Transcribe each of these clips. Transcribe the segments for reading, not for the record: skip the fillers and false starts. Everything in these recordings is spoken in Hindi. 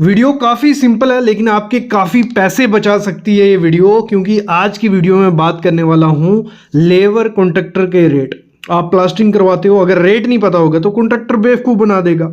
वीडियो काफ़ी सिंपल है लेकिन आपके काफ़ी पैसे बचा सकती है ये वीडियो, क्योंकि आज की वीडियो में बात करने वाला हूँ लेबर कॉन्ट्रैक्टर के रेट। आप प्लास्टरिंग करवाते हो, अगर रेट नहीं पता होगा तो कॉन्ट्रैक्टर बेवकूफ़ बना देगा।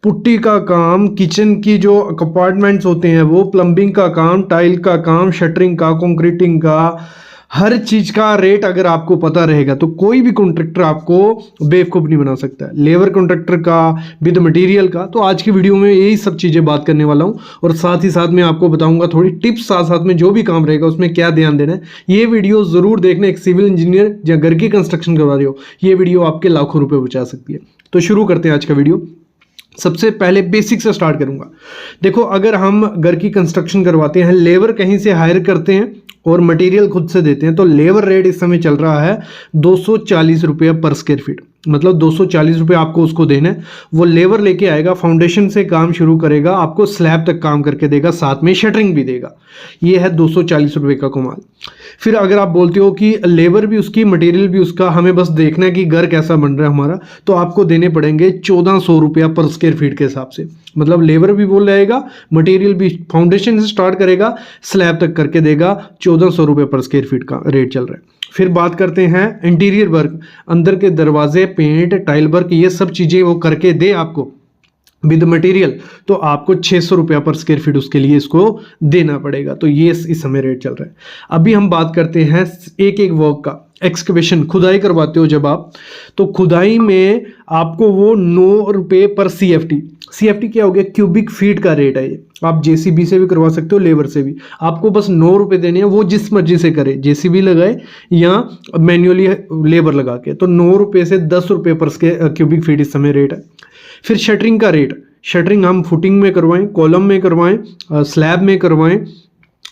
पुट्टी का काम, किचन की जो कंपार्टमेंट्स होते हैं वो, प्लम्बिंग का काम, टाइल का काम, शटरिंग का, कंक्रीटिंग का, हर चीज़ का रेट अगर आपको पता रहेगा तो कोई भी कॉन्ट्रैक्टर आपको बेवकूफ़ नहीं बना सकता है। लेबर कॉन्ट्रैक्टर का, विद मटेरियल का। तो आज की वीडियो में यही सब चीज़ें बात करने वाला हूँ और साथ ही साथ में आपको बताऊंगा थोड़ी टिप्स, साथ साथ में जो भी काम रहेगा उसमें क्या ध्यान देना है। ये वीडियो ज़रूर देखना। एक सिविल इंजीनियर या घर की कंस्ट्रक्शन करवा रहे हो, ये वीडियो आपके लाखों रुपये बचा सकती है। तो शुरू करते हैं आज का वीडियो। सबसे पहले बेसिक से स्टार्ट करूंगा। देखो, अगर हम घर की कंस्ट्रक्शन करवाते हैं, लेबर कहीं से हायर करते हैं और मटेरियल खुद से देते हैं, तो लेबर रेट इस समय चल रहा है 240 रुपये पर स्क्वायर फीट। मतलब 240 रुपये आपको उसको देना है। वो लेबर लेके आएगा, फाउंडेशन से काम शुरू करेगा, आपको स्लैब तक काम करके देगा, साथ में शटरिंग भी देगा। ये है 240 रुपये का कमाल। फिर अगर आप बोलते हो कि लेबर भी उसकी, मटेरियल भी उसका, हमें बस देखना है कि घर कैसा बन रहा है हमारा, तो आपको देने पड़ेंगे 1400 रुपया पर स्क्वायर फीट के हिसाब से। मतलब लेबर भी बोल रहेगा, मटेरियल भी फाउंडेशन से स्टार्ट करेगा, स्लैब तक करके देगा। 1400 रुपये पर स्क्वायर फीट का रेट चल रहा है। फिर बात करते हैं इंटीरियर वर्क, अंदर के दरवाजे, पेंट, टाइल वर्क, ये सब चीज़ें वो करके दे आपको विद मटेरियल, तो आपको 600 रुपया पर स्क्वायर फीट उसके लिए इसको देना पड़ेगा। तो ये इस समय रेट चल रहा है। अभी हम बात करते हैं एक एक वर्क का। एक्सकवेशन, खुदाई करवाते हो जब आप, तो खुदाई में आपको वो 9 रुपये पर CFT। CFT क्या हो गया? क्यूबिक फीट का रेट है ये। आप JCB से भी करवा सकते हो, लेबर से भी। आपको बस 9 रुपये देने हैं, वो जिस मर्जी से करे, JCB लगाए या मैन्युअली लेबर लगा के। तो 9 रुपये से 10 रुपये पर क्यूबिक फीट इस समय रेट है। फिर शटरिंग का रेट, शटरिंग हम फुटिंग में करवाएं, कॉलम में करवाएं, स्लैब में करवाएं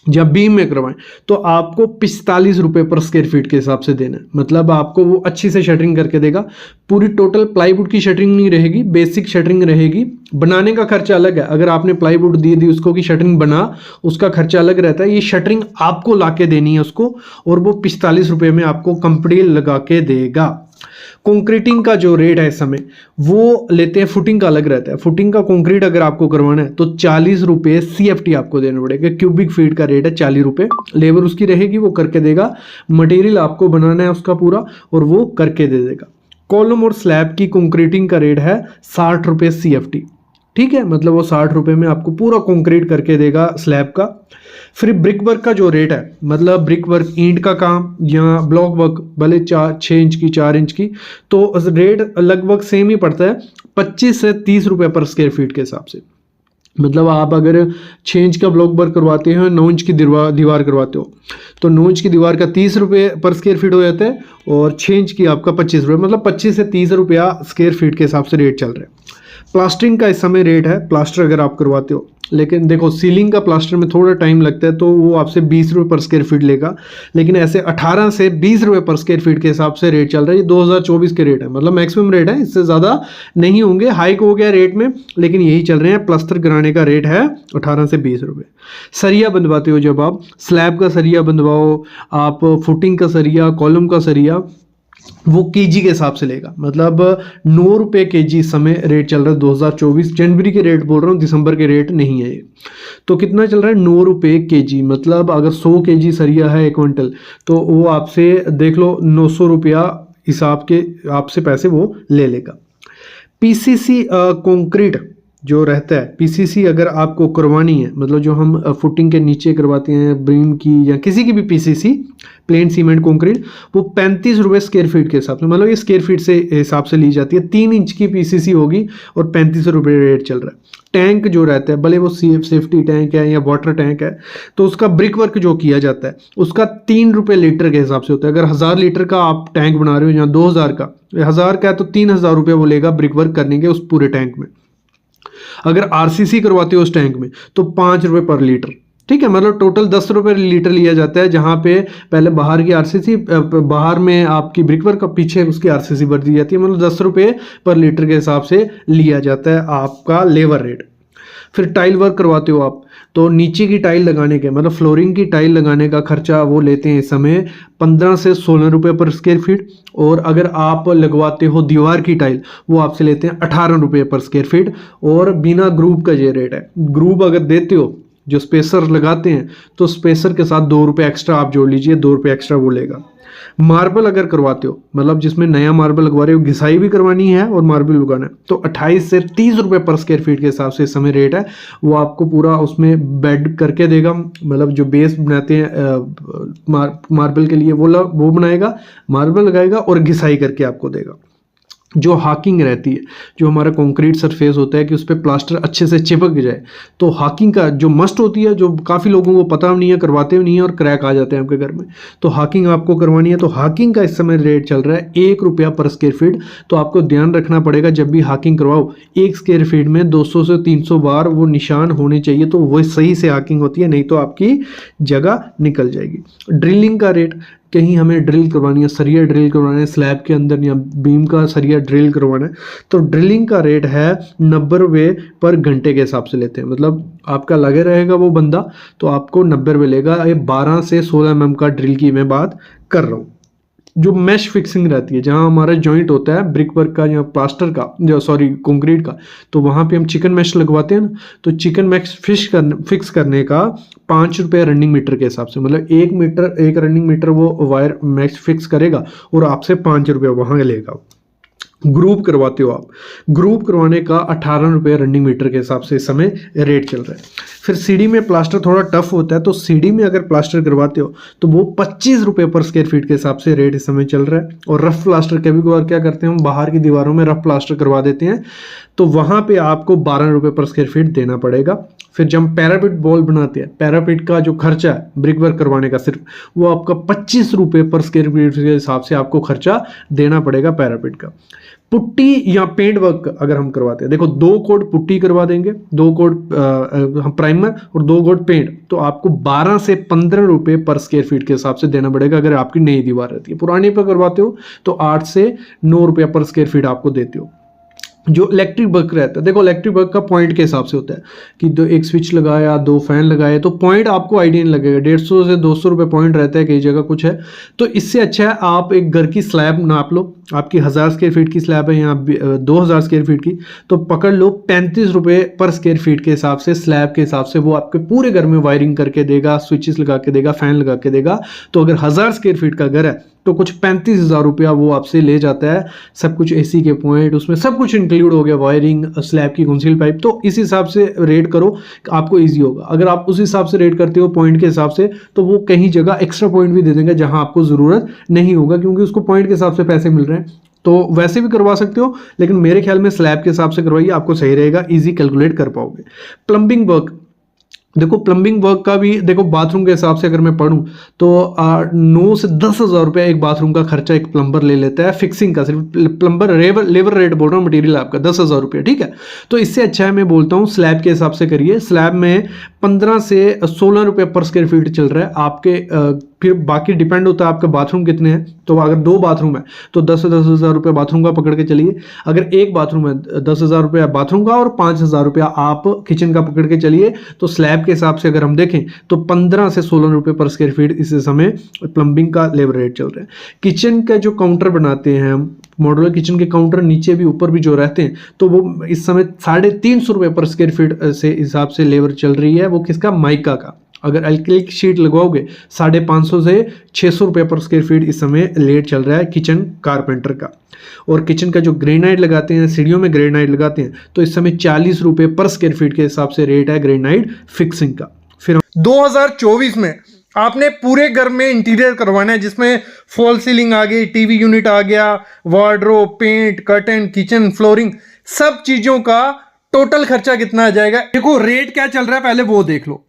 या बीम में करवाएं, तो आपको 45 रुपये पर स्क्वायर फीट के हिसाब से देना है। मतलब आपको वो अच्छी से शटरिंग करके देगा। पूरी टोटल प्लाईवुड की शटरिंग नहीं रहेगी, बेसिक शटरिंग रहेगी। बनाने का खर्चा अलग है। अगर आपने प्लाईवुड दी उसको कि शटरिंग बना, उसका खर्चा अलग रहता है। ये शटरिंग आपको ला के देनी है उसको, और वो 45 रुपये में आपको कंप्लीट लगा के देगा। कंक्रीटिंग का जो रेट है इस समय, वो लेते हैं, फुटिंग का अलग रहता है। फुटिंग का कंक्रीट अगर आपको करवाना है तो 40 रुपये CFT आपको देना पड़ेगा। क्यूबिक फीट का रेट है 40 रुपये। लेबर उसकी रहेगी, वो करके देगा। मटेरियल आपको बनाना है उसका पूरा, और वो करके दे देगा। कॉलम और स्लैब की कंक्रीटिंग का रेट है 60 रुपये CFT। ठीक है, मतलब वो 60 रुपये में आपको पूरा कंक्रीट करके देगा स्लैब का। फिर ब्रिक वर्क का जो रेट है, मतलब ब्रिक वर्क, ईंट का काम या ब्लॉक वर्क, भले 6 इंच की, 4 इंच की, तो रेट लगभग सेम ही पड़ता है, 25 से 30 रुपये पर स्क्वायर फीट के हिसाब से। मतलब आप अगर 6 इंच का ब्लॉक वर्क करवाते हो, 9 इंच की दीवार करवाते हो, तो 9 इंच की दीवार का 30 रुपये पर स्क्वायर फीट हो जाता है, और 6 इंच की आपका 25 रुपये। मतलब 25 से 30 रुपया स्क्वायर फीट के हिसाब से रेट चल रहा है। प्लास्टरिंग का इस समय रेट है, प्लास्टर अगर आप करवाते हो, लेकिन देखो सीलिंग का प्लास्टर में थोड़ा टाइम लगता है, तो वो आपसे 20 रुपये पर स्क्वायर फीट लेगा। लेकिन ऐसे 18 से 20 रुपये पर स्क्वायर फीट के हिसाब से रेट चल रहा है। ये 2024 के रेट है, मतलब मैक्सिमम रेट है, इससे ज़्यादा नहीं होंगे। हाइक हो गया रेट में, लेकिन यही चल रहे हैं। प्लास्टर कराने का रेट है 18 से 20 रुपये। सरिया बंधवाते हो जब आप, स्लैब का सरिया बंधवाओ आप, फुटिंग का सरिया, कॉलम का सरिया, वो केजी के हिसाब से लेगा। मतलब 9 रुपये केजी इस समय रेट चल रहा है। 2024 जनवरी के रेट बोल रहा हूँ, दिसंबर के रेट नहीं है ये। तो कितना चल रहा है? 9 रुपये केजी। मतलब अगर 100 केजी सरिया है 1 क्विंटल, तो वो आपसे देख लो 900 रुपया हिसाब के आपसे पैसे वो ले लेगा। PCC कंक्रीट जो रहता है, PCC अगर आपको करवानी है, मतलब जो हम फुटिंग के नीचे करवाते हैं, बीम की या किसी की भी PCC, प्लेन सीमेंट कंक्रीट, वो 35 रुपये स्क्वायर फीट के हिसाब से, मतलब ये स्क्वायर फीट से हिसाब से ली जाती है। 3 इंच की PCC होगी और 35 रुपये रेट चल रहा है। टैंक जो रहता है, भले वो सेफ्टी टैंक है या वाटर टैंक है, तो उसका ब्रिक वर्क जो किया जाता है, उसका 3 रुपये लीटर के हिसाब से होता है। अगर 1000 लीटर का आप टैंक बना रहे हो या 2000 का, 1000 का है तो 3000 रुपये वो लेगा ब्रिक वर्क करने के उस पूरे टैंक में। अगर RCC करवाते हो उस टैंक में, तो 5 रुपये पर लीटर। ठीक है, मतलब टोटल 10 रुपये लीटर लिया जाता है। जहाँ पे पहले बाहर की RCC, बाहर में आपकी ब्रिकवर्क का, पीछे उसकी RCC भर दी जाती है। मतलब 10 रुपये पर लीटर के हिसाब से लिया जाता है आपका लेबर रेट। फिर टाइल वर्क करवाते हो आप, तो नीचे की टाइल लगाने के मतलब फ्लोरिंग की टाइल लगाने का खर्चा वो लेते हैं इस समय 15 से 16 रुपये पर स्क्वायर फीट। और अगर आप लगवाते हो दीवार की टाइल, वो आपसे लेते हैं 18 रुपये पर स्क्वायर फीट। और बिना ग्रूप का ये रेट है। ग्रूप अगर देते हो, जो स्पेसर लगाते हैं, तो स्पेसर के साथ 2 रुपये एक्स्ट्रा आप जोड़ लीजिए, 2 रुपये एक्स्ट्रा वो लेगा। मार्बल अगर करवाते हो, मतलब जिसमें नया मार्बल लगवा रहे हो, घिसाई भी करवानी है और मार्बल लगाना है, तो 28 से 30 रुपये पर स्क्वायर फीट के हिसाब से इस समय रेट है। वो आपको पूरा उसमें बेड करके देगा, मतलब जो बेस बनाते हैं मार्बल के लिए वो बनाएगा, मार्बल लगाएगा और घिसाई करके आपको देगा। जो हाकिंग रहती है, जो हमारा कंक्रीट सरफेस होता है कि उस पर प्लास्टर अच्छे से चिपक जाए, तो हाकिंग का जो मस्ट होती है, जो काफ़ी लोगों को पता नहीं है, करवाते भी नहीं है और क्रैक आ जाते हैं आपके घर में, तो हाकिंग आपको करवानी है। तो हाकिंग का इस समय रेट चल रहा है 1 रुपया पर स्क्वायर फीट। तो आपको ध्यान रखना पड़ेगा, जब भी हाकिंग करवाओ, 1 स्क्वायर फीट में 200 से 300 बार वो निशान होने चाहिए, तो वो सही से हाकिंग होती है, नहीं तो आपकी जगह निकल जाएगी। ड्रिलिंग का रेट, कहीं हमें ड्रिल करवानी है, सरिया ड्रिल करवाना है स्लैब के अंदर या बीम का सरिया ड्रिल करवाना है, तो ड्रिलिंग का रेट है 90 रुपये पर घंटे के हिसाब से लेते हैं। मतलब आपका लगे रहेगा वो बंदा, तो आपको 90 रुपये लेगा। ये 12 से 16 mm का ड्रिल की मैं बात कर रहा हूँ। जो मैश फिक्सिंग रहती है, जहाँ हमारा जॉइंट होता है ब्रिक वर्क का या प्लास्टर का, जो सॉरी कंक्रीट का, तो वहाँ पे हम चिकन मैश लगवाते हैं ना, तो चिकन मैश फिक्स करने का 5 रुपये रनिंग मीटर के हिसाब से, मतलब 1 रनिंग मीटर वो वायर मैश फिक्स करेगा और आपसे 5 रुपये वहाँ लेगा। ग्रुप करवाते हो आप, ग्रुप करवाने का 18 रुपये रनिंग मीटर के हिसाब से इस समय रेट चल रहा है। फिर सीढ़ी में प्लास्टर थोड़ा टफ होता है, तो सीढ़ी में अगर प्लास्टर करवाते हो तो वो 25 रुपये पर स्क्वायर फीट के हिसाब से रेट इस समय चल रहा है। और रफ प्लास्टर कभी कभार क्या करते हैं, हम बाहर की दीवारों में रफ प्लास्टर करवा देते हैं, तो वहाँ पे आपको 12 रुपये पर स्क्वायर फीट देना पड़ेगा। फिर जब हम पैरापिट वॉल बनाते हैं, पैरापिट का जो खर्चा है ब्रिक वर्क करवाने का, सिर्फ वो आपका 25 रुपये पर स्क्वायर फीट के हिसाब से आपको खर्चा देना पड़ेगा पैरापिट का। पुट्टी या पेंट वर्क अगर हम करवाते हैं, देखो 2 कोट पुट्टी करवा देंगे, 2 कोट हम प्राइमर और 2 कोट पेंट, तो आपको 12 से 15 रुपये पर स्क्वायर फीट के हिसाब से देना पड़ेगा। अगर आपकी नई दीवार रहती है, पुरानी पर करवाते हो तो 8 से 9 रुपये पर स्क्वायर फीट आपको देते हो। जो इलेक्ट्रिक वर्क रहता है, देखो इलेक्ट्रिक वर्क का पॉइंट के हिसाब से होता है कि एक स्विच लगाया, 2 फैन लगाए, तो पॉइंट आपको आइडिया नहीं लगेगा। 150 से 200 रुपये पॉइंट रहता है, कई जगह कुछ है। तो इससे अच्छा है आप एक घर की स्लैब नाप लो, आपकी 1000 स्क्वायर फीट की स्लैब है या 2000 स्क्वायर फीट की, तो पकड़ लो 35 रुपये पर स्क्वायर फीट के हिसाब से, स्लैब के हिसाब से वो आपके पूरे घर में वायरिंग करके देगा, स्विचेस लगा के देगा, फैन लगा के देगा। तो अगर 1000 स्क्वायर फीट का घर है तो कुछ 35,000 रुपया वो आपसे ले जाता है, सब कुछ एसी के पॉइंट, उसमें सब कुछ इंक्लूड हो गया, वायरिंग, स्लैब की कंसील पाइप। तो इस हिसाब से रेट करो, आपको इजी होगा। अगर आप उस हिसाब से रेट करते हो पॉइंट के हिसाब से, तो वो कहीं जगह एक्स्ट्रा पॉइंट भी दे देंगे जहां आपको ज़रूरत नहीं होगा, क्योंकि उसको पॉइंट के हिसाब से पैसे मिल रहे हैं। तो वैसे भी करवा सकते हो, लेकिन मेरे ख्याल में स्लैब के हिसाब से करवाइए, आपको सही रहेगा, ईजी कैलकुलेट कर पाओगे। प्लम्बिंग वर्क, देखो प्लम्बिंग वर्क का भी, देखो बाथरूम के हिसाब से अगर मैं पढ़ूं तो 9 से 10,000 रुपया एक बाथरूम का खर्चा एक प्लम्बर ले लेता है फिक्सिंग का। सिर्फ प्लम्बर लेबर रेट बोल रहा हूँ, मटेरियल आपका 10,000 रुपया, ठीक है। तो इससे अच्छा है, मैं बोलता हूँ स्लैब के हिसाब से करिए। स्लैब में 15 से 16 रुपये पर स्क्वायर फीट चल रहा है आपके। फिर बाकी डिपेंड होता है आपके बाथरूम कितने हैं, तो अगर 2 बाथरूम है तो 10,000 रुपये बाथरूम का पकड़ के चलिए। अगर 1 बाथरूम है 10,000 रुपया बाथरूम का और 5,000 रुपया आप किचन का पकड़ के चलिए। तो स्लैब के हिसाब से अगर हम देखें तो 15 से 16 रुपये पर स्क्वायर फीट इस समय प्लम्बिंग का लेबर रेट चल रहा है। किचन का जो काउंटर बनाते हैं हम, मॉड्यूलर किचन के काउंटर नीचे भी ऊपर भी जो रहते हैं, तो वो इस समय 350 रुपये पर स्क्वायर फीट से हिसाब से लेबर चल रही है। वो किसका, माइका का। अगर एक्रिलिक शीट लगवाओगे 550 से 600 रुपये पर स्क्वायर फीट इस समय रेट चल रहा है किचन कारपेंटर का। और किचन का जो ग्रेनाइट लगाते हैं, सीढ़ियों में ग्रेनाइट लगाते हैं, तो इस समय 40 रुपये पर स्क्वायर फीट के हिसाब से रेट है ग्रेनाइट फिक्सिंग का। फिर 2024 में आपने पूरे घर में इंटीरियर करवाना है, जिसमें फॉल सीलिंग आ गई, टीवी यूनिट आ गया, wardrobe, paint, curtain, kitchen, flooring, सब चीजों का टोटल खर्चा कितना आ जाएगा। देखो रेट क्या चल रहा है पहले वो देख लो।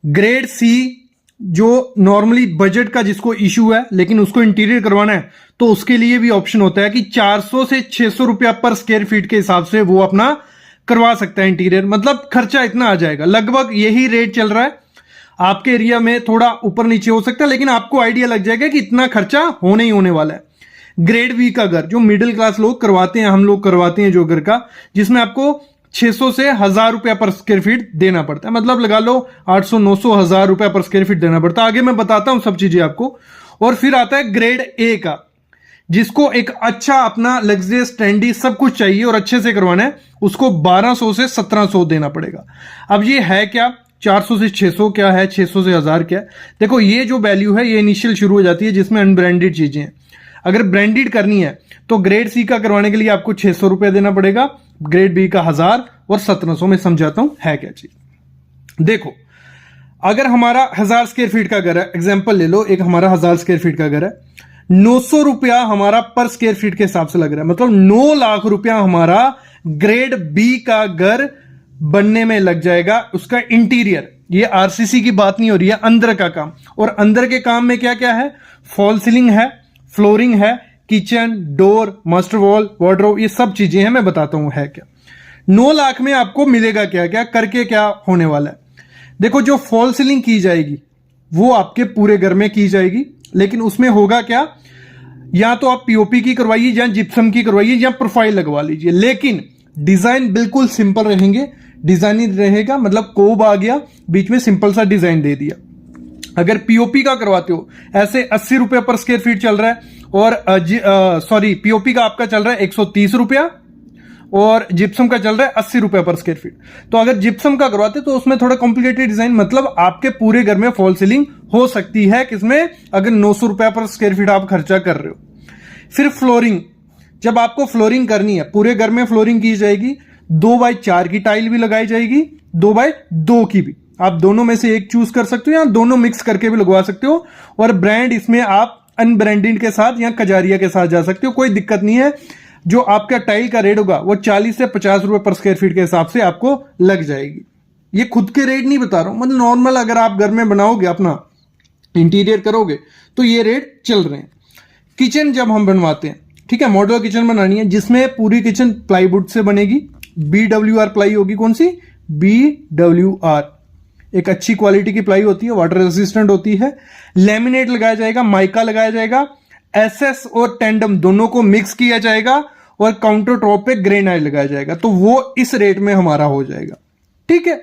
ग्रेड सी जो नॉर्मली बजट का जिसको इशू है लेकिन उसको इंटीरियर करवाना है, तो उसके लिए भी ऑप्शन होता है कि 400 से 600 रुपया पर स्क्वायर फीट के हिसाब से वो अपना करवा सकता है इंटीरियर। मतलब खर्चा इतना आ जाएगा, लगभग यही रेट चल रहा है। आपके एरिया में थोड़ा ऊपर नीचे हो सकता है, लेकिन आपको आइडिया लग जाएगा कि इतना खर्चा होने ही होने वाला है। ग्रेड बी का घर जो मिडिल क्लास लोग करवाते हैं, हम लोग करवाते हैं जो घर का, जिसमें आपको 600 से 1000 रुपया पर स्क्वायर फीट देना पड़ता है, मतलब लगा लो 800 900 1000 रुपया पर स्क्वायर फीट देना पड़ता है। आगे मैं बताता हूं सब चीजें आपको। और फिर आता है ग्रेड ए का, जिसको एक अच्छा अपना लग्जरियस ट्रेंडी सब कुछ चाहिए और अच्छे से करवाना है, उसको 1200 से 1700 देना पड़ेगा। अब ये है क्या, 400 से 600 क्या है, 600 से 1000 क्या है। देखो ये जो वैल्यू है ये इनिशियल शुरू हो जाती है जिसमें अनब्रांडेड चीजें हैं। अगर ब्रांडेड करनी है तो ग्रेड सी का करवाने के लिए आपको 600 रुपया देना पड़ेगा, ग्रेड बी का 1000 और 1700 में समझाता हूं है क्या चीज। देखो अगर हमारा 1000 स्क्वायर फीट का घर है, एग्जांपल ले लो, एक हमारा 1000 स्क्वायर फीट का घर है, 900 रुपया हमारा पर स्क्वायर फीट के हिसाब से लग रहा है, मतलब 9 लाख रुपया हमारा ग्रेड बी का घर बनने में लग जाएगा। उसका इंटीरियर, ये आरसीसी की बात नहीं हो रही है, अंदर का काम। और अंदर के काम में क्या क्या है, फॉल सीलिंग है, फ्लोरिंग है, kitchen, door, master wall, wardrobe, ये सब चीजें हैं, मैं बताता हूं है क्या। 9 लाख में आपको मिलेगा क्या क्या, करके क्या होने वाला है। देखो जो फॉल सीलिंग की जाएगी वो आपके पूरे घर में की जाएगी, लेकिन उसमें होगा क्या, या तो आप पीओपी की करवाइए या जिप्सम की करवाइए या प्रोफाइल लगवा लीजिए, लेकिन डिजाइन बिल्कुल सिंपल रहेंगे। डिजाइन ही रहेगा, मतलब कोब आ गया बीच में, सिंपल सा डिजाइन दे दिया। अगर पीओपी का करवाते हो ऐसे 80 रुपए पर स्क्वायर फीट चल रहा है, और सॉरी पीओपी का आपका चल रहा है 130 रुपया और जिप्सम का चल रहा है 80 रुपए पर स्क्वायर फीट। तो अगर जिप्सम का करवाते तो उसमें थोड़ा कॉम्प्लिकेटेड डिजाइन, मतलब आपके पूरे घर में फॉल सीलिंग हो सकती है किसमें, अगर 900 रुपया पर स्क्वायर फीट आप खर्चा कर रहे हो। फिर फ्लोरिंग, जब आपको फ्लोरिंग करनी है पूरे घर में फ्लोरिंग की जाएगी, 2x4 की टाइल भी लगाई जाएगी, 2x2 की भी, आप दोनों में से एक चूज कर सकते हो या दोनों मिक्स करके भी लगवा सकते हो। और ब्रांड इसमें आप अनब्रांडेड के साथ या कजारिया के साथ जा सकते हो, कोई दिक्कत नहीं है। जो आपका टाइल का रेट होगा वो 40 से 50 रुपए पर स्क्वायर फीट के हिसाब से आपको लग जाएगी। ये खुद के रेट नहीं बता रहा हूं, मतलब नॉर्मल अगर आप घर में बनाओगे, अपना इंटीरियर करोगे तो ये रेट चल रहे हैं। किचन जब हम बनवाते हैं, ठीक है, मॉडल किचन बनानी है जिसमें पूरी किचन प्लाईवुड से बनेगी, BWR प्लाई होगी, कौन सी, BWR, एक अच्छी क्वालिटी की प्लाई होती है, वाटर रेजिस्टेंट होती है। लैमिनेट लगाया जाएगा, माइका लगाया जाएगा, SS और टेंडम दोनों को मिक्स किया जाएगा और काउंटर टॉप पे ग्रेनाइट लगाया जाएगा, तो वो इस रेट में हमारा हो जाएगा। ठीक है,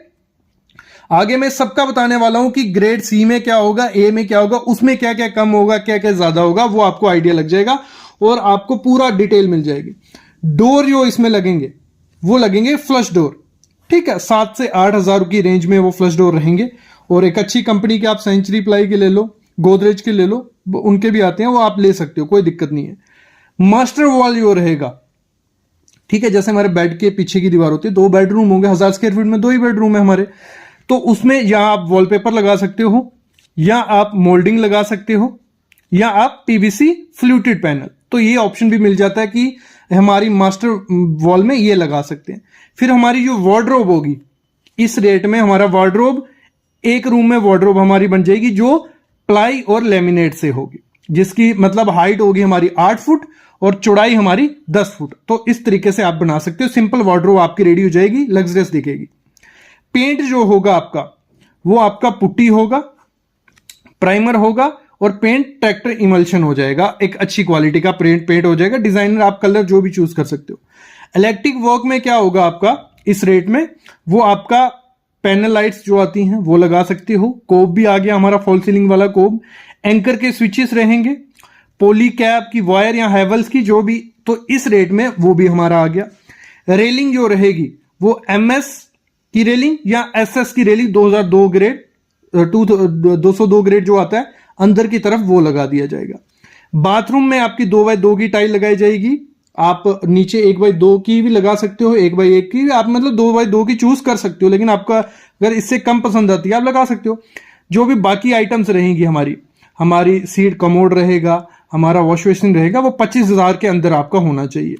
आगे मैं सबका बताने वाला हूं कि ग्रेड सी में क्या होगा, ए में क्या होगा, उसमें क्या क्या कम होगा, क्या क्या ज्यादा होगा, वो आपको आइडिया लग जाएगा और आपको पूरा डिटेल मिल जाएगी। डोर जो इसमें लगेंगे वो लगेंगे फ्लश डोर, ठीक है, 7 से 8 हजार की रेंज में वो फ्लश डोर रहेंगे। और एक अच्छी कंपनी के आप सेंचुरी प्लाई के ले लो, गोदरेज के ले लो, उनके भी आते हैं, वो आप ले सकते हो, कोई दिक्कत नहीं है। मास्टर वॉल जो रहेगा, ठीक है, जैसे हमारे बेड के पीछे की दीवार होती है, 2 बेडरूम होंगे, 1000 स्क्वायर फीट में 2 ही बेडरूम है हमारे, तो उसमें या आप वॉलपेपर लगा सकते हो, या आप मोल्डिंग लगा सकते हो, या आप पीवीसी फ्लूटेड पैनल, तो ये ऑप्शन भी मिल जाता है कि हमारी मास्टर वॉल में ये लगा सकते हैं। फिर हमारी जो वार्डरोब होगी, इस रेट में हमारा वार्डरोब, एक रूम में वार्डरोब हमारी बन जाएगी जो प्लाई और लेमिनेट से होगी, जिसकी मतलब हाइट होगी हमारी 8 फुट और चौड़ाई हमारी 10 फुट। तो इस तरीके से आप बना सकते हो, सिंपल वार्डरोब आपकी रेडी हो जाएगी, लग्जरियस दिखेगी। पेंट जो होगा आपका, वो आपका पुट्टी होगा, प्राइमर होगा और पेंट ट्रैक्टर इमल्शन हो जाएगा, एक अच्छी क्वालिटी का पेंट हो जाएगा। डिजाइनर आप कलर जो भी चूज कर सकते हो। इलेक्ट्रिक वर्क में क्या होगा आपका इस रेट में, वो आपका पैनल लाइट्स जो आती हैं वो लगा सकते हो, कोब भी आ गया हमारा फॉल सीलिंग वाला कोब, एंकर के स्विचेस रहेंगे, पोली कैप की वायर या हैवल्स की जो भी, तो इस रेट में वो भी हमारा आ गया। रेलिंग जो रहेगी वो MS की रेलिंग या SS की रेलिंग 2002 ग्रेड 202 ग्रेड जो आता है अंदर की तरफ, वो लगा दिया जाएगा। बाथरूम में आपकी 2x2 की टाइल लगाई जाएगी, आप नीचे 1x2 की भी लगा सकते हो, 1x1 की भी, आप मतलब 2x2 की चूज कर सकते हो, लेकिन आपका अगर इससे कम पसंद आती है आप लगा सकते हो। जो भी बाकी आइटम्स रहेंगी हमारी सीट कमोड रहेगा, हमारा वॉश बेसिन रहेगा, वो 25,000 के अंदर आपका होना चाहिए।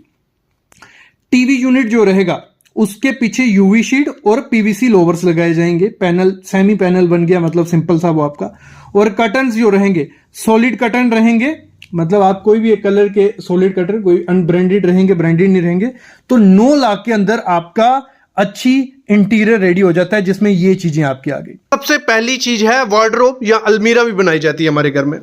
टीवी यूनिट जो रहेगा उसके पीछे यूवी शीट और पीवीसी लोवर्स लगाए जाएंगे, पैनल सेमी पैनल बन गया, मतलब सिंपल सा वो आपका। और कर्टन्स जो रहेंगे सॉलिड कर्टन रहेंगे, मतलब आप कोई भी एक कलर के सॉलिड कर्टन, कोई अनब्रांडेड रहेंगे, ब्रांडेड नहीं रहेंगे। तो 9 लाख के अंदर आपका अच्छी इंटीरियर रेडी हो जाता है जिसमें ये चीजें आपकी आ गई। सबसे पहली चीज है वार्डरोब या अलमीरा भी बनाई जाती है हमारे घर में।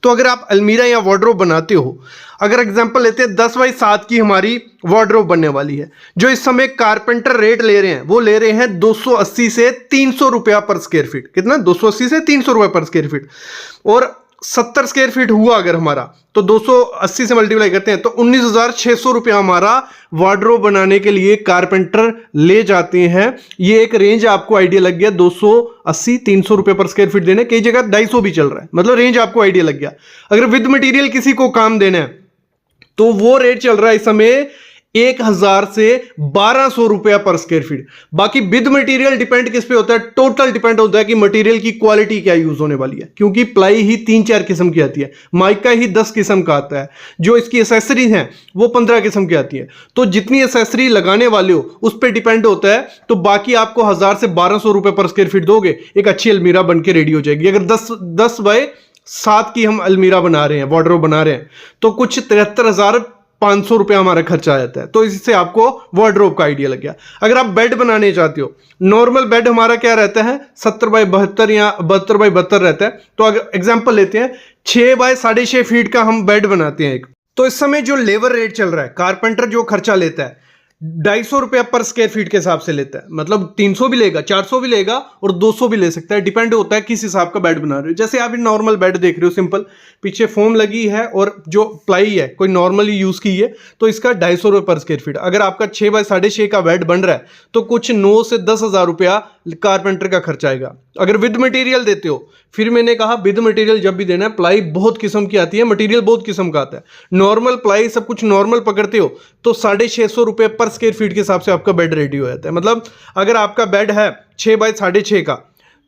तो अगर आप अलमीरा या वार्डरोब बनाते हो, अगर एग्जांपल लेते हैं 10 बाई 7 की हमारी वार्डरोब बनने वाली है, जो इस समय कारपेंटर रेट ले रहे हैं वो ले रहे हैं 280 से 300 रुपया पर स्क्वायर फीट। कितना? 280 से 300 रुपया पर स्क्वायर फीट। और 70 स्क्वायर फीट हुआ अगर हमारा, तो 280 से मल्टीप्लाई करते हैं तो 19,600 रुपया हमारा वार्डरोब बनाने के लिए कारपेंटर ले जाते हैं। ये एक रेंज आपको आइडिया लग गया, 280-300 रुपये पर स्क्वायर फीट देने, कई जगह 250 भी चल रहा है, मतलब रेंज आपको आइडिया लग गया। अगर विद मटेरियल किसी को काम देना है तो वो रेट चल रहा है इस समय 1,000 से 1,200 रुपया पर स्क्वायर फीट। बाकी विद मटेरियल डिपेंड किस पे होता है? टोटल डिपेंड होता है कि मटेरियल की क्वालिटी क्या यूज होने वाली है, क्योंकि प्लाई ही 3-4 किस्म की आती है, माइका ही 10 किस्म का आता है, जो इसकी एसेसरीज हैं वो 15 किस्म की आती है। तो जितनी एसेसरी लगाने वाले हो उस पर डिपेंड होता है। तो बाकी आपको 1,000 से 1,200 रुपये पर स्क्वायर फीट दोगे, एक अच्छी अलमीरा बन के रेडी हो जाएगी। अगर 10 बाय 7 की हम अलमीरा बना रहे हैं, वार्डरोब बना रहे हैं, तो कुछ 73,500 रुपया हमारा खर्चा आ जाता है। तो इससे आपको वार्डरोब का आइडिया लग गया। अगर आप बेड बनाने चाहते हो, नॉर्मल बेड हमारा क्या रहता है? 70 बाई 72 या 72 बाई 72 रहता है। तो अगर एग्जांपल लेते हैं 6 बाय 6.5 फीट का हम बेड बनाते हैं एक, तो इस समय जो लेबर रेट चल रहा है, कारपेंटर जो खर्चा लेता है 250 रुपया पर स्क्वायर फीट के हिसाब से लेता है। मतलब 300 भी लेगा, 400 भी लेगा और 200 भी ले सकता है, डिपेंड होता है किस हिसाब का बेड बना रहे हो। जैसे आप नॉर्मल बेड देख रहे हो, सिंपल, पीछे फोम लगी है और जो प्लाई है कोई नॉर्मली यूज की है, तो इसका 250 रुपये पर स्क्वायर फीट। अगर आपका 6 बाय 6.5 का बेड बन रहा है तो कुछ 9 से 10,000 रुपया कारपेंटर का खर्चा आएगा। अगर विद मटेरियल देते हो, फिर मैंने कहा विद मटेरियल जब भी देना है, प्लाई बहुत किस्म की आती है, मटेरियल बहुत किस्म का आता है। नॉर्मल प्लाई सब कुछ नॉर्मल पकड़ते हो तो 650 रुपये पर स्क्वायर फीट के हिसाब से आपका बेड रेडी हो जाता है। मतलब अगर आपका बेड है 6 बाय 6.5 का,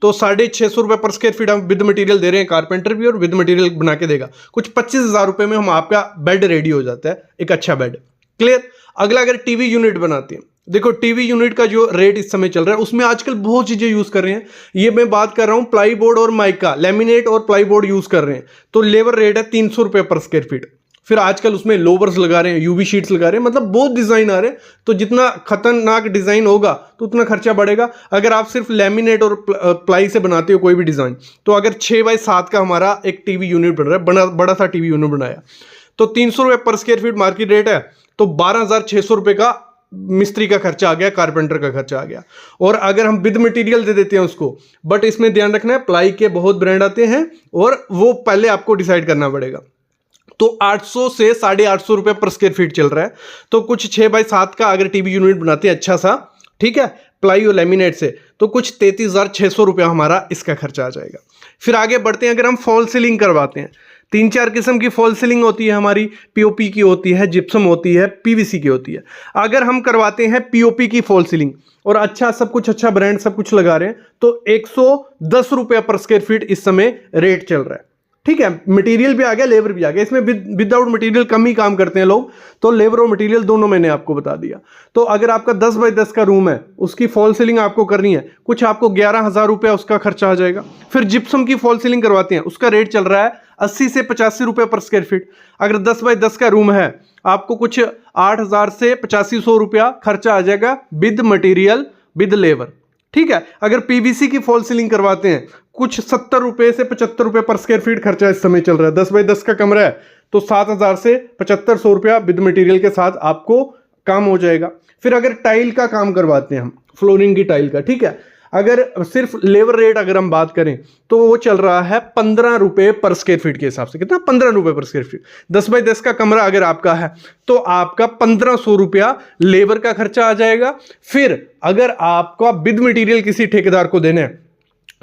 तो 650 रुपये पर स्क्वायर फीट हम विद मटेरियल दे रहे हैं, कारपेंटर भी और विद मटेरियल बना के देगा। कुछ 25,000 रुपये में हम आपका बेड रेडी हो जाता है, एक अच्छा बेड। क्लियर? अगला, अगर टीवी यूनिट बनाते हैं, देखो टीवी यूनिट का जो रेट इस समय चल रहा है उसमें आजकल बहुत चीजें यूज कर रहे हैं। ये मैं बात कर रहा हूं प्लाई बोर्ड और माइका, लैमिनेट और प्लाई बोर्ड यूज कर रहे हैं, तो लेबर रेट है 300 रुपये पर स्क्वायर फीट। फिर आजकल उसमें लोवर्स लगा रहे हैं, यूवी शीट्स लगा रहे हैं, मतलब बहुत डिजाइन आ रहे हैं। तो जितना खतरनाक डिजाइन होगा तो उतना खर्चा बढ़ेगा। अगर आप सिर्फ लैमिनेट और प्लाई से बनाते हो कोई भी डिजाइन, तो अगर 6 बाय 7 का हमारा एक टीवी यूनिट बन रहा है, बड़ा सा टीवी यूनिट बनाया, तो 300 रुपये पर स्क्वायर फीट मार्केट रेट है, तो 12,600 रुपये का मिस्त्री का खर्चा आ गया, कारपेंटर का खर्चा आ गया। और अगर हम विद मटेरियल दे देते हैं उसको, बट इसमें ध्यान रखना है प्लाई के बहुत ब्रांड आते हैं और वो पहले आपको डिसाइड करना पड़ेगा। तो 800 से 850 रुपये पर स्क्वायर फीट चल रहा है। तो कुछ 6 बाय 7 का अगर टीवी यूनिट बनाते हैं अच्छा सा, ठीक है, प्लाई और लैमिनेट से, तो कुछ 33,600 रुपया हमारा इसका खर्चा आ जाएगा। फिर आगे बढ़ते हैं, अगर हम फॉल सीलिंग करवाते हैं, 3-4 किस्म की फॉल सीलिंग होती है हमारी, पीओपी की होती है, जिप्सम होती है, पीवीसी की होती है। अगर हम करवाते हैं पीओपी की फॉल सीलिंग और अच्छा सब कुछ, अच्छा ब्रांड सब कुछ लगा रहे हैं, तो 110 रुपया पर स्क्वायर फीट इस समय रेट चल रहा है। ठीक है, मटेरियल भी आ गया, लेबर भी आ गया। इसमें विदाउट मटेरियल कम ही काम करते हैं लोग, तो लेबर और मटेरियल दोनों मैंने आपको बता दिया। तो अगर आपका 10 बाय 10 का रूम है, उसकी फॉल सीलिंग आपको करनी है, कुछ आपको 11,000 रुपया उसका खर्चा आ जाएगा। फिर जिप्सम की फॉल सीलिंग करवाते हैं, उसका रेट चल रहा है 80 से 85 रुपये पर स्क्वायर फीट। अगर 10 बाय 10 का रूम है, आपको कुछ 8,000 से 8500 रुपया खर्चा आ जाएगा विद मटेरियल, विद लेबर। ठीक है, अगर पीवीसी की फॉल सीलिंग करवाते हैं, कुछ 70 रुपये से 75 रुपये पर स्क्वायर फीट खर्चा इस समय चल रहा है। 10 बाय 10 का कमरा है तो 7,000 से 7,500 रुपया विद मटेरियल के साथ आपको काम हो जाएगा। फिर अगर टाइल का काम करवाते हैं हम, फ्लोरिंग की टाइल का, ठीक है, अगर सिर्फ लेबर रेट अगर हम बात करें तो वो चल रहा है 15 रुपये पर स्क्वायर फीट के हिसाब से। कितना? 15 रुपये पर स्क्वायर फीट। 10 बाय 10 का कमरा अगर आपका है तो आपका 1,500 रुपया लेबर का खर्चा आ जाएगा। फिर अगर आपका विद मटेरियल किसी ठेकेदार को देना है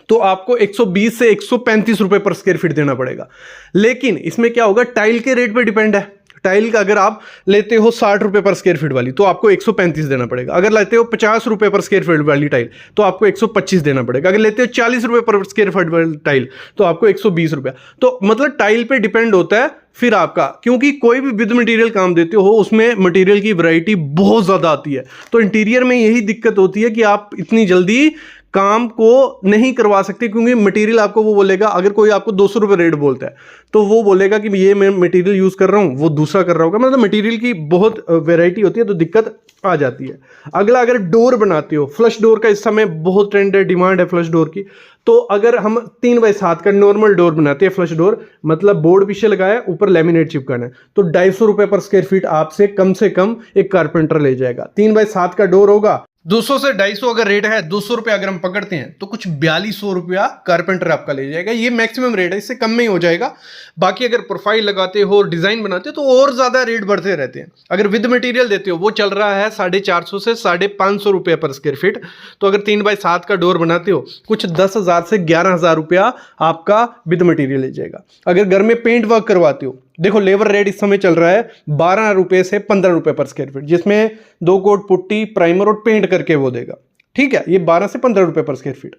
तो आपको 120 से 135 रुपये पर स्क्वायर फीट देना पड़ेगा। लेकिन इसमें क्या होगा, टाइल के रेट पे डिपेंड है। टाइल का अगर आप लेते हो 60 रुपये पर स्क्वायर फीट वाली तो आपको 135 देना पड़ेगा। अगर लेते हो 50 रुपये पर स्क्वायर फीट वाली टाइल तो आपको 125 देना पड़ेगा। अगर लेते हो 40 रुपये पर स्क्वायर फीट वाली टाइल तो आपको 120 रुपया। तो मतलब टाइल पे डिपेंड होता है फिर आपका, क्योंकि कोई भी विद मटेरियल काम देते हो उसमें मटेरियल की वैरायटी बहुत ज़्यादा आती है। तो इंटीरियर में यही दिक्कत होती है कि आप इतनी जल्दी काम को नहीं करवा सकते, क्योंकि मटेरियल आपको वो बोलेगा, अगर कोई आपको 200 रुपये रेट बोलता है तो वो बोलेगा कि ये मैं मटेरियल यूज़ कर रहा हूँ, वो दूसरा कर रहा होगा। मतलब मटेरियल की बहुत वैरायटी होती है, तो दिक्कत आ जाती है। अगला, अगर डोर बनाते हो, फ्लश डोर का इस समय बहुत ट्रेंड है, डिमांड है फ्लश डोर की। तो अगर हम 3x7 का नॉर्मल डोर बनाते हैं, फ्लश डोर मतलब बोर्ड पीछे लगाया, ऊपर लेमिनेट चिपकाना है, तो 250 रुपये पर स्क्वायर फीट आपसे कम से कम एक कारपेंटर ले जाएगा। 3x7 का डोर होगा, 200 से 250 अगर रेट है, 200 रुपये अगर हम पकड़ते हैं तो कुछ 4200 रुपया कारपेंटर आपका ले जाएगा। ये मैक्सिमम रेट है, इससे कम में ही हो जाएगा। बाकी अगर प्रोफाइल लगाते हो, डिजाइन बनाते हो, तो और ज्यादा रेट बढ़ते रहते हैं। अगर विद मटेरियल देते हो, वो चल रहा है 450 से 550 रुपये पर स्क्वायर फीट। तो अगर 3x7 का डोर बनाते हो, कुछ 10,000 से 11,000 रुपया आपका विद मटेरियल ले जाएगा। अगर घर में पेंट वर्क करवाते हो, देखो लेबर रेट इस समय चल रहा है 12 रुपये से 15 रुपये पर स्क्वायर फीट, जिसमें 2 कोट पुट्टी, प्राइमर और पेंट करके वो देगा। ठीक है, ये 12 से 15 रुपये पर स्क्वायर फीट।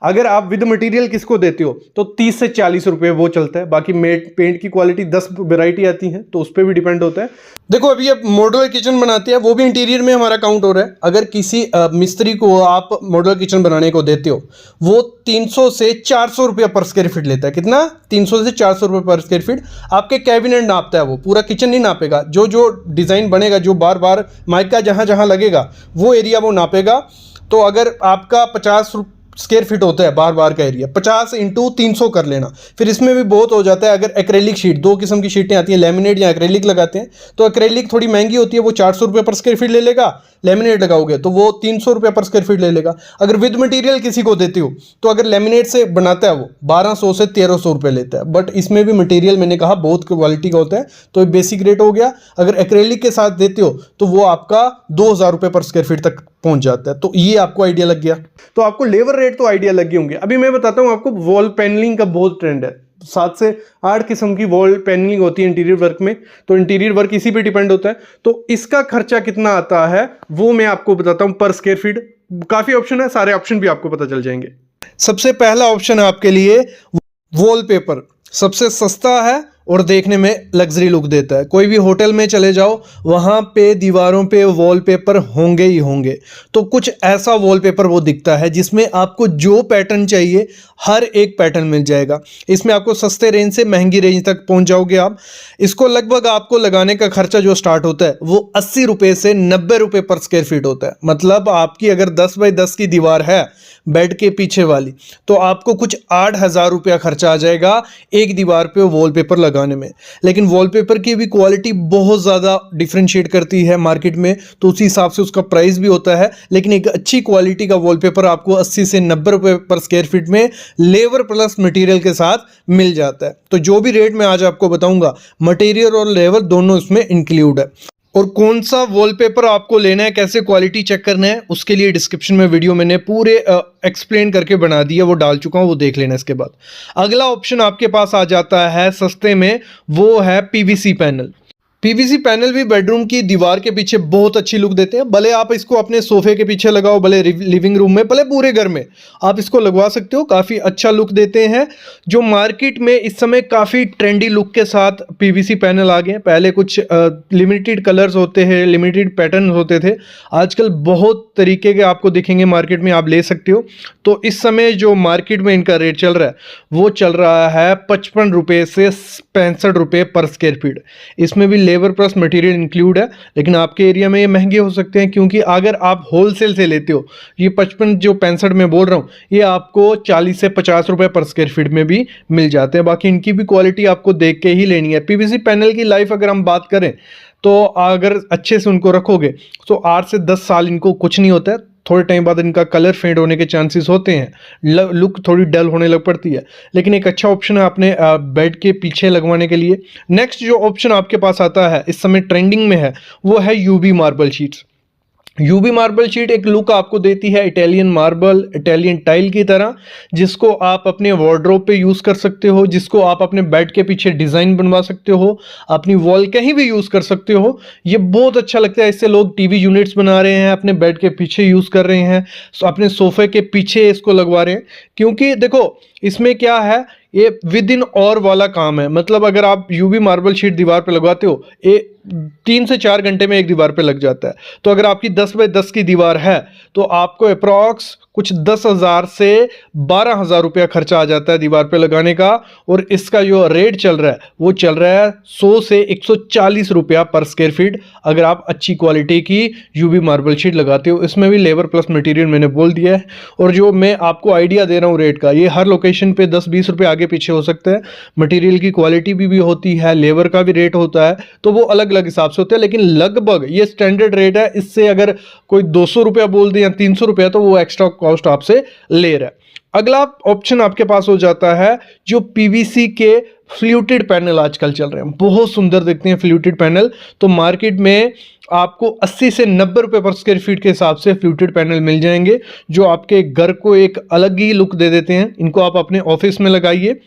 अगर आप विद मटेरियल किसको देते हो तो 30 से 40 रुपये वो चलता है। बाकी पेंट की क्वालिटी 10 वैरायटी आती है, तो उस पर भी डिपेंड होता है। देखो अभी अब मॉड्यूलर किचन बनाते हैं, वो भी इंटीरियर में हमारा काउंट हो रहा है। अगर किसी मिस्त्री को आप मॉड्यूलर किचन बनाने को देते हो, वो 300 से 400 रुपये पर स्क्वायर फीट लेता है। कितना? 300 से 400 रुपये पर स्क्वायर फीट। आपके कैबिनेट नापता है, वो पूरा किचन नहीं नापेगा। जो जो डिज़ाइन बनेगा, जो बार बार माइका जहाँ जहाँ लगेगा, वो एरिया वो नापेगा। तो अगर आपका 50 स्क्वायर फीट होता है बार बार का एरिया, 50 इंटू 300 कर लेना। फिर इसमें भी बहुत हो जाता है। अगर एक्रेलिक शीट, 2 किस्म की शीटें आती हैं, लेमिनेट या एक्रेलिक लगाते हैं, तो एक्रेलिक थोड़ी महंगी होती है, वो 400 रुपये पर स्क्वायर फीट ले लेगा। लेमिनेट लगाओगे तो वो 300 रुपये पर स्क्वायर फीट ले लेगा। अगर विद मटेरियल किसी को देते हो, तो अगर लेमिनेट से बनाता है, वो 1200 से 1300 रुपये लेता है। बट इसमें भी मटेरियल मैंने कहा बहुत क्वालिटी का होता है, तो बेसिक रेट हो गया। अगर एक्रेलिक के साथ देते हो तो वो आपका 2000 रुपये पर स्क्वायर फीट तक पहुंच जाता है। तो ये आपको आइडिया लग गया। तो आपको लेबर रेट तो आइडिया लग गए होंगे। अभी मैं बताता हूं आपको, वॉल पैनलिंग का बहुत ट्रेंड है। 7 से 8 किस्म की वॉल पैनलिंग होती है इंटीरियर वर्क में, तो इंटीरियर वर्क इसी पे डिपेंड होता है। तो इसका खर्चा कितना आता है वो मैं आपको बताता हूं पर स्क्वायर फीट। काफी ऑप्शन है, सारे ऑप्शन भी आपको पता चल जाएंगे। सबसे पहला ऑप्शन है आपके लिए वॉलपेपर। सबसे सस्ता है और देखने में लग्जरी लुक देता है। कोई भी होटल में चले जाओ, वहाँ पे दीवारों पे वॉलपेपर होंगे ही होंगे। तो कुछ ऐसा वॉलपेपर वो दिखता है जिसमें आपको जो पैटर्न चाहिए हर एक पैटर्न मिल जाएगा। इसमें आपको सस्ते रेंज से महंगी रेंज तक पहुँच जाओगे आप। इसको लगभग आपको लगाने का खर्चा जो स्टार्ट होता है वो 80 रुपये से 90 रुपये पर स्क्वायर फीट होता है। मतलब आपकी अगर 10 बाई 10 की दीवार है बेड के पीछे वाली, तो आपको कुछ 8,000 रुपया खर्चा आ जाएगा एक दीवार पे वॉलपेपर लगाने में। लेकिन वॉलपेपर की भी क्वालिटी बहुत ज़्यादा डिफरेंशिएट करती है मार्केट में, तो उसी हिसाब से उसका प्राइस भी होता है। लेकिन एक अच्छी क्वालिटी का वॉलपेपर आपको 80 से 90 रुपये पर स्क्वायर फीट में लेबर प्लस मटेरियल के साथ मिल जाता है। तो जो भी रेट मैं आज आपको बताऊंगा, मटेरियल और लेबर दोनों इसमें इंक्लूड है। और कौन सा वॉलपेपर आपको लेना है, कैसे क्वालिटी चेक करना है, उसके लिए डिस्क्रिप्शन में वीडियो मैंने पूरे एक्सप्लेन करके बना दिया, वो डाल चुका हूँ, वो देख लेना इसके बाद। अगला ऑप्शन आपके पास आ जाता है सस्ते में, वो है पीवीसी पैनल। पीवीसी पैनल भी बेडरूम की दीवार के पीछे बहुत अच्छी लुक देते हैं। भले आप इसको अपने सोफे के पीछे लगाओ, भले लिविंग रूम में, भले पूरे घर में आप इसको लगवा सकते हो, काफ़ी अच्छा लुक देते हैं। जो मार्केट में इस समय काफ़ी ट्रेंडी लुक के साथ पीवीसी पैनल आ गए हैं। पहले कुछ लिमिटेड कलर्स होते हैं, लिमिटेड पैटर्न होते थे, आजकल बहुत तरीके के आपको दिखेंगे मार्केट में, आप ले सकते हो। तो इस समय जो मार्केट में इनका रेट चल रहा है वो चल रहा है 55 रुपये से 65 रुपये पर स्क्वायर फीट। इसमें भी लेबर प्लस मटेरियल इंक्लूड है, लेकिन आपके एरिया में ये महंगे हो सकते हैं, क्योंकि अगर आप होलसेल से लेते हो, ये 55 जो 65 में बोल रहा हूँ, ये आपको 40 से 50 रुपये पर स्क्वायर फीट में भी मिल जाते हैं। बाकी इनकी भी क्वालिटी आपको देख के ही लेनी है। पीवीसी पैनल की लाइफ अगर हम बात करें, तो अगर अच्छे से उनको रखोगे तो 8 से 10 साल इनको कुछ नहीं होता है। थोड़े टाइम बाद इनका कलर फेड होने के चांसेस होते हैं, लुक थोड़ी डल होने लग पड़ती है, लेकिन एक अच्छा ऑप्शन है आपने बेड के पीछे लगवाने के लिए। नेक्स्ट जो ऑप्शन आपके पास आता है, इस समय ट्रेंडिंग में है, वो है UV marble sheets. UV marble sheet एक लुक आपको देती है इटालियन मार्बल, इटालियन टाइल की तरह, जिसको आप अपने वार्डरोब पे यूज़ कर सकते हो, जिसको आप अपने बेड के पीछे डिज़ाइन बनवा सकते हो, अपनी वॉल कहीं भी यूज़ कर सकते हो। ये बहुत अच्छा लगता है। इससे लोग टीवी यूनिट्स बना रहे हैं, अपने बेड के पीछे यूज़ कर रहे हैं, अपने सोफे के पीछे इसको लगवा रहे हैं। क्योंकि देखो इसमें क्या है, ये विद इन और वाला काम है। मतलब अगर आप यूवी मार्बल शीट दीवार पे लगवाते हो, ये 3 से 4 घंटे में एक दीवार पे लग जाता है। तो अगर आपकी 10 बाई 10 की दीवार है, तो आपको अप्रॉक्स कुछ 10,000 से 12,000 रुपया खर्चा आ जाता है दीवार पे लगाने का। और इसका जो रेट चल रहा है वो चल रहा है 100 से 140 रुपया पर स्क्वायर फीट, अगर आप अच्छी क्वालिटी की यूवी मार्बल शीट लगाते हो। इसमें भी लेबर प्लस मटेरियल मैंने बोल दिया है। और जो मैं आपको आइडिया दे रहा हूँ रेट का, ये हर लोकेशन पे 10-20 रुपये आगे पीछे हो सकता है। मटेरियल की क्वालिटी भी होती है, लेबर का भी रेट होता है, तो वो अलग अलग हिसाब से होता है, लेकिन लगभग ये स्टैंडर्ड रेट है। इससे अगर कोई 200 रुपया बोल दे या 300 रुपया तो वो एक्स्ट्रा कॉस्ट आपसे ले रहा है। अगला ऑप्शन आपके पास हो जाता है जो पीवीसी के फ्लूटेड पैनल आजकल चल रहे हैं, बहुत सुंदर दिखते हैं फ्लूटेड पैनल। तो मार्केट में आपको 80 से 90 रुपए पर स्क्वायर फीट के हिसाब से फ्लूटेड पैनल मिल जाएंगे, जो आपके घर को एक अलग ही लुक दे देते हैं। इनको आप अपने ऑफिस में लगाइए,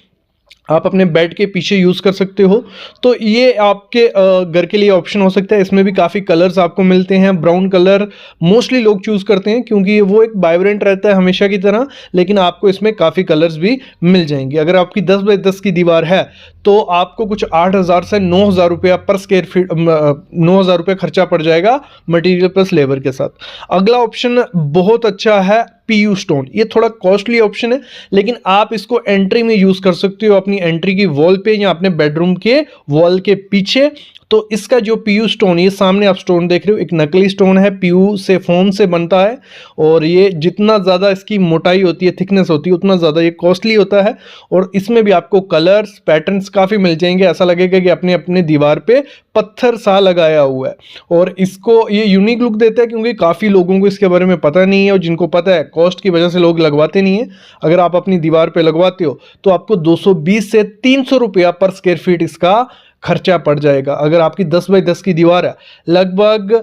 आप अपने बेड के पीछे यूज़ कर सकते हो। तो ये आपके घर के लिए ऑप्शन हो सकता है। इसमें भी काफ़ी कलर्स आपको मिलते हैं। ब्राउन कलर मोस्टली लोग चूज़ करते हैं क्योंकि वो एक वाइब्रेंट रहता है हमेशा की तरह, लेकिन आपको इसमें काफ़ी कलर्स भी मिल जाएंगे। अगर आपकी 10 बाई 10 की दीवार है तो आपको कुछ 8,000 से 9,000 रुपया पर स्क्वायर फीट 9,000 रुपया खर्चा पड़ जाएगा मटेरियल प्लस लेबर के साथ। अगला ऑप्शन बहुत अच्छा है पीयू स्टोन। ये थोड़ा कॉस्टली ऑप्शन है, लेकिन आप इसको एंट्री में यूज़ कर सकते हो, अपनी एंट्री की वॉल पे या अपने बेडरूम के वॉल के पीछे। तो इसका जो पीयू स्टोन, ये सामने आप स्टोन देख रहे हो, एक नकली स्टोन है, पीयू से फोम से बनता है। और ये जितना ज़्यादा इसकी मोटाई होती है, थिकनेस होती है, उतना ज़्यादा ये कॉस्टली होता है। और इसमें भी आपको कलर्स पैटर्न्स काफ़ी मिल जाएंगे, ऐसा लगेगा कि अपने अपने दीवार पे पत्थर सा लगाया हुआ है। और इसको ये यूनिक लुक देता है क्योंकि काफ़ी लोगों को इसके बारे में पता नहीं है, और जिनको पता है कॉस्ट की वजह से लोग लगवाते नहीं है। अगर आप अपनी दीवार पे लगवाते हो तो आपको 220 से 300 रुपया पर स्क्वायर फीट इसका खर्चा पड़ जाएगा। अगर आपकी 10 बाई 10 की दीवार है, लगभग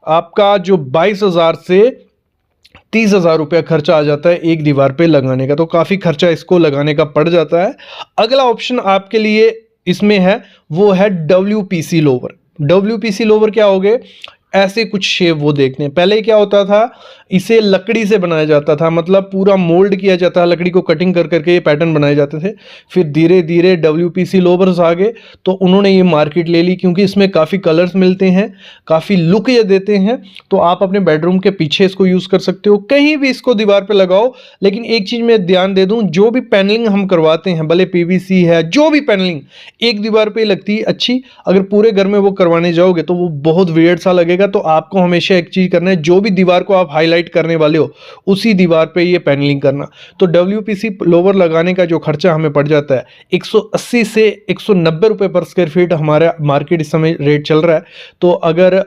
आपका जो 22,000 से 30,000 रुपया खर्चा आ जाता है एक दीवार पे लगाने का। तो काफ़ी खर्चा इसको लगाने का पड़ जाता है। अगला ऑप्शन आपके लिए इसमें है वो है WPC लोवर। WPC लोवर क्या हो गए, ऐसे कुछ शेप वो देखते हैं। पहले क्या होता था, इसे लकड़ी से बनाया जाता था, मतलब पूरा मोल्ड किया जाता है, लकड़ी को कटिंग कर करके ये पैटर्न बनाए जाते थे। फिर धीरे धीरे WPC लोवर्स आ गए, तो उन्होंने ये मार्केट ले ली क्योंकि इसमें काफ़ी कलर्स मिलते हैं, काफ़ी लुक ये देते हैं। तो आप अपने बेडरूम के पीछे इसको यूज़ कर सकते हो, कहीं भी इसको दीवार पर लगाओ। लेकिन एक चीज़ मैं ध्यान दे दूँ, जो भी पैनलिंग हम करवाते हैं, भले PVC है, जो भी पैनलिंग एक दीवार पर लगती है अच्छी, अगर पूरे घर में वो करवाने जाओगे तो वो बहुत वियर्ड सा लगेगा। तो आपको हमेशा एक चीज करना है, जो भी दीवार को आप हाईलाइट करने वाले हो उसी दीवार पे ये पैनलिंग करना। तो WPC लोवर लगाने का जो खर्चा हमें पड़ जाता है 180 से 190 रुपए पर स्क्वायर फीट, हमारा मार्केट इस समय रेट चल रहा है। तो अगर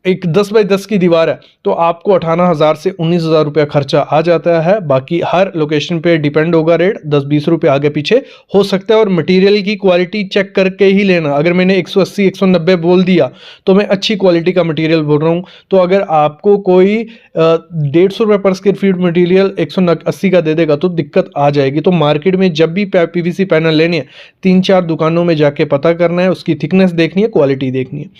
एक 10 बाई 10 की दीवार है तो आपको 18,000 से 19,000 रुपया खर्चा आ जाता है। बाकी हर लोकेशन पे डिपेंड होगा रेट, 10-20 रुपये आगे पीछे हो सकता है। और मटेरियल की क्वालिटी चेक करके ही लेना। अगर मैंने 180 190 बोल दिया तो मैं अच्छी क्वालिटी का मटेरियल बोल रहा हूँ। तो अगर आपको कोई 150 रुपये पर स्क्वायर फीट मटेरियल 180 का दे देगा तो दिक्कत आ जाएगी। तो मार्केट में जब भी PVC पैनल लेने हैं, 3-4 दुकानों में जाके पता करना है, उसकी थिकनेस देखनी है, क्वालिटी देखनी है।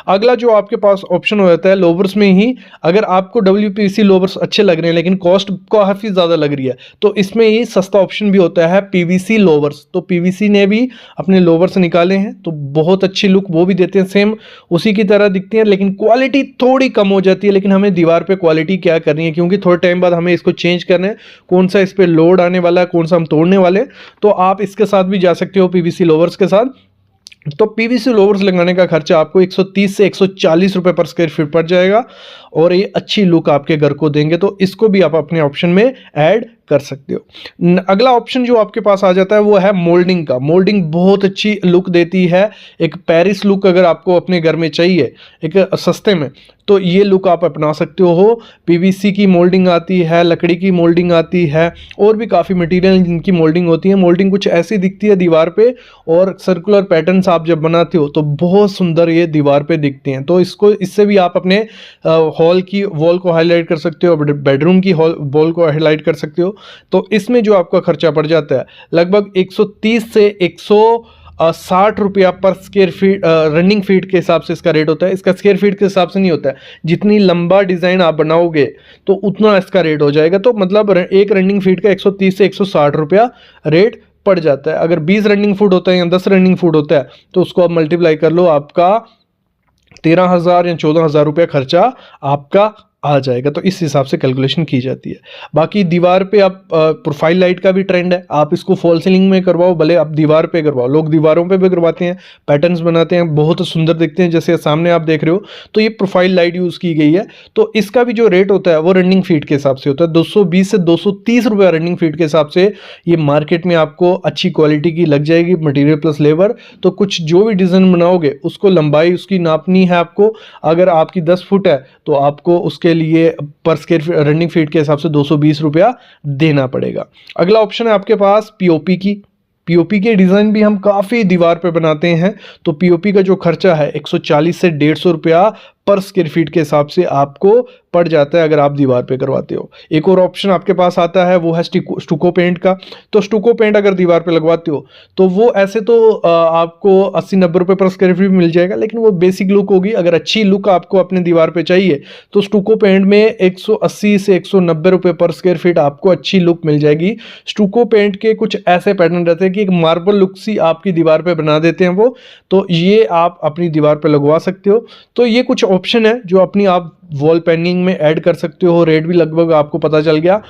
अगला जो आपके पास ऑप्शन हो जाता है लोवर्स में ही, अगर आपको WPC लोवर्स अच्छे लग रहे हैं लेकिन कॉस्ट काफ़ी ज़्यादा लग रही है तो इसमें ही सस्ता ऑप्शन भी होता है PVC लोवर्स। तो PVC ने भी अपने लोवर्स निकाले हैं, तो बहुत अच्छी लुक वो भी देते हैं, सेम उसी की तरह दिखती हैं, लेकिन क्वालिटी थोड़ी कम हो जाती है। लेकिन हमें दीवार पे क्वालिटी क्या करनी है, क्योंकि थोड़े टाइम बाद हमें इसको चेंज करना है, कौन सा इस पर लोड आने वाला है, कौन सा हम तोड़ने वाले हैं। तो आप इसके साथ भी जा सकते हो PVC लोवर्स के साथ। तो PVC लोवर्स लगाने का खर्चा आपको 130 से 140 रुपए पर स्क्वायर फीट पड़ जाएगा, और ये अच्छी लुक आपके घर को देंगे। तो इसको भी आप अपने ऑप्शन में ऐड कर सकते हो। अगला ऑप्शन जो आपके पास आ जाता है वो है मोल्डिंग का। मोल्डिंग बहुत अच्छी लुक देती है, एक पेरिस लुक अगर आपको अपने घर में चाहिए एक सस्ते में, तो ये लुक आप अपना सकते हो। PVC की मोल्डिंग आती है, लकड़ी की मोल्डिंग आती है, और भी काफ़ी मटेरियल जिनकी मोल्डिंग होती है। मोल्डिंग कुछ ऐसी दिखती है दीवार पे, और सर्कुलर पैटर्न्स आप जब बनाते हो तो बहुत सुंदर ये दीवार पे दिखते हैं। तो इससे भी आप अपने हॉल की वॉल को हाईलाइट कर सकते हो, बेडरूम की वॉल को हाईलाइट कर सकते हो। तो इसमें जो आपका खर्चा पड़ जाता है लगभग 130 से 160 रुपया पर स्क्वायर फीट, रनिंग फीट के हिसाब से इसका रेट होता है। इसका स्क्वायर फीट के हिसाब से नहीं होता है, जितनी लंबा डिज़ाइन आप बनाओगे तो उतना इसका रेट हो जाएगा। तो मतलब एक रनिंग फीट का 130 से 160 रुपया रेट पड़ जाता है। अगर 20 रनिंग फुट होता है या 10 रनिंग फुट होता है तो उसको आप मल्टीप्लाई कर लो, आपका 13,000 या 14,000 रुपया खर्चा आपका आ जाएगा। तो इस हिसाब से कैलकुलेशन की जाती है। बाकी दीवार पे आप प्रोफाइल लाइट का भी ट्रेंड है, आप इसको फॉल सीलिंग में करवाओ, भले आप दीवार पे करवाओ, लोग दीवारों पे भी करवाते हैं, पैटर्न्स बनाते हैं, बहुत सुंदर दिखते हैं, जैसे सामने आप देख रहे हो। तो ये प्रोफाइल लाइट यूज़ की गई है। तो इसका भी जो रेट होता है वो रनिंग फीट के हिसाब से होता है, 220 से 230 रुपये रनिंग फीट के हिसाब से ये मार्केट में आपको अच्छी क्वालिटी की लग जाएगी, मटेरियल प्लस लेबर। तो कुछ जो भी डिज़ाइन बनाओगे उसको लंबाई उसकी नापनी है आपको। अगर आपकी 10 फुट है तो आपको उसके लिए पर स्क्वायर रनिंग फीट के हिसाब से 220 रुपया देना पड़ेगा। अगला ऑप्शन है आपके पास पीओपी की। पीओपी के डिज़ाइन भी हम काफ़ी दीवार पे बनाते हैं। तो पीओपी का जो खर्चा है 140 से 150 रुपया पर स्क्वायर फीट के हिसाब से आपको पड़ जाता है अगर आप दीवार पे करवाते हो। एक और ऑप्शन आपके पास आता है, वो है स्टुको पेंट का। तो स्टुको पेंट अगर दीवार पे लगवाते हो तो वो ऐसे तो आपको 80-90 रुपये पर स्क्वायर फीट मिल जाएगा, लेकिन वो बेसिक लुक होगी। अगर अच्छी लुक आपको अपने दीवार पे चाहिए तो स्टुको पेंट में 180 से 190 रुपये पर स्क्वायर फीट आपको अच्छी लुक मिल जाएगी। स्टुको पेंट के कुछ ऐसे पैटर्न रहते हैं कि एक मार्बल लुक सी आपकी दीवार पे बना देते हैं वो, तो ये आप अपनी दीवार पे लगवा सकते हो। तो ये कुछ ऑप्शन है जो अपनी आप वॉल पेंटिंग में ऐड कर सकते हो। रेट भी लगभग आपको पता चल गया।